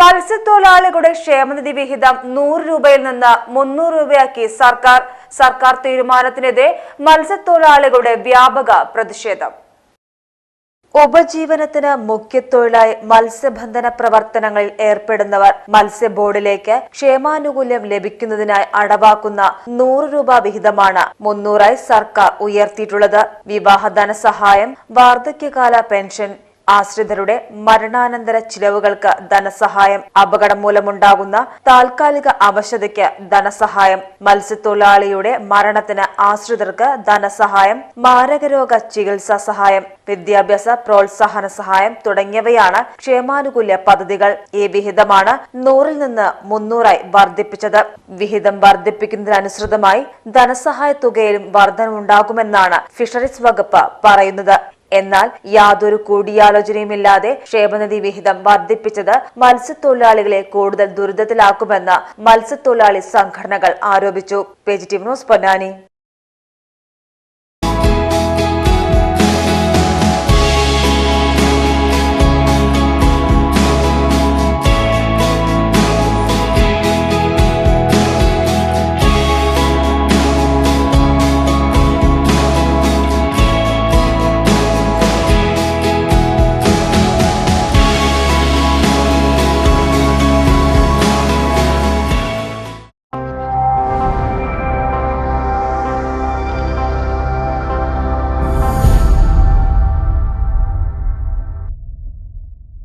മത്സ്യത്തൊഴിലാളികളുടെ ക്ഷേമനിധി വിഹിതം 100 രൂപയിൽ നിന്ന് 300 രൂപയാക്കി സർക്കാർ തീരുമാനത്തിനെതിരെ മത്സ്യത്തൊഴിലാളികളുടെ വ്യാപക പ്രതിഷേധം. ഉപജീവനത്തിന് മുഖ്യത്തൊഴിലായി മത്സ്യബന്ധന പ്രവർത്തനങ്ങളിൽ ഏർപ്പെടുന്നവർ മത്സ്യബോർഡിലേക്ക് ക്ഷേമാനുകൂല്യം ലഭിക്കുന്നതിനായി അടവാക്കുന്ന 100 രൂപ വിഹിതമാണ് 300ആയി സർക്കാർ ഉയർത്തിയിട്ടുള്ളത്. വിവാഹ ധനസഹായം, വാർദ്ധക്യകാല പെൻഷൻ, ആശ്രിതരുടെ മരണാനന്തര ചിലവുകൾക്ക് ധനസഹായം, അപകടം മൂലമുണ്ടാകുന്ന താൽക്കാലിക അവശതയ്ക്ക് ധനസഹായം, മത്സ്യത്തൊഴിലാളിയുടെ മരണത്തിന് ആശ്രിതർക്ക് ധനസഹായം, മാരകരോഗ ചികിത്സാ സഹായം, വിദ്യാഭ്യാസ പ്രോത്സാഹന സഹായം തുടങ്ങിയവയാണ് ക്ഷേമാനുകൂല്യ പദ്ധതികൾ. ഈ വിഹിതമാണ് 100ൽ നിന്ന് 300ആയി വർദ്ധിപ്പിച്ചത്. വിഹിതം വർദ്ധിപ്പിക്കുന്നതിനനുസൃതമായി ധനസഹായ തുകയിലും വർധനവുണ്ടാകുമെന്നാണ് ഫിഷറീസ് വകുപ്പ് പറയുന്നത്. എന്നാൽ യാതൊരു കൂടിയാലോചനയുമില്ലാതെ ക്ഷേമനിധി വിഹിതം വർദ്ധിപ്പിച്ചത് മത്സ്യത്തൊഴിലാളികളെ കൂടുതൽ ദുരിതത്തിലാക്കുമെന്ന് മത്സ്യത്തൊഴിലാളി സംഘടനകൾ ആരോപിച്ചു. PGTV news Ponnani.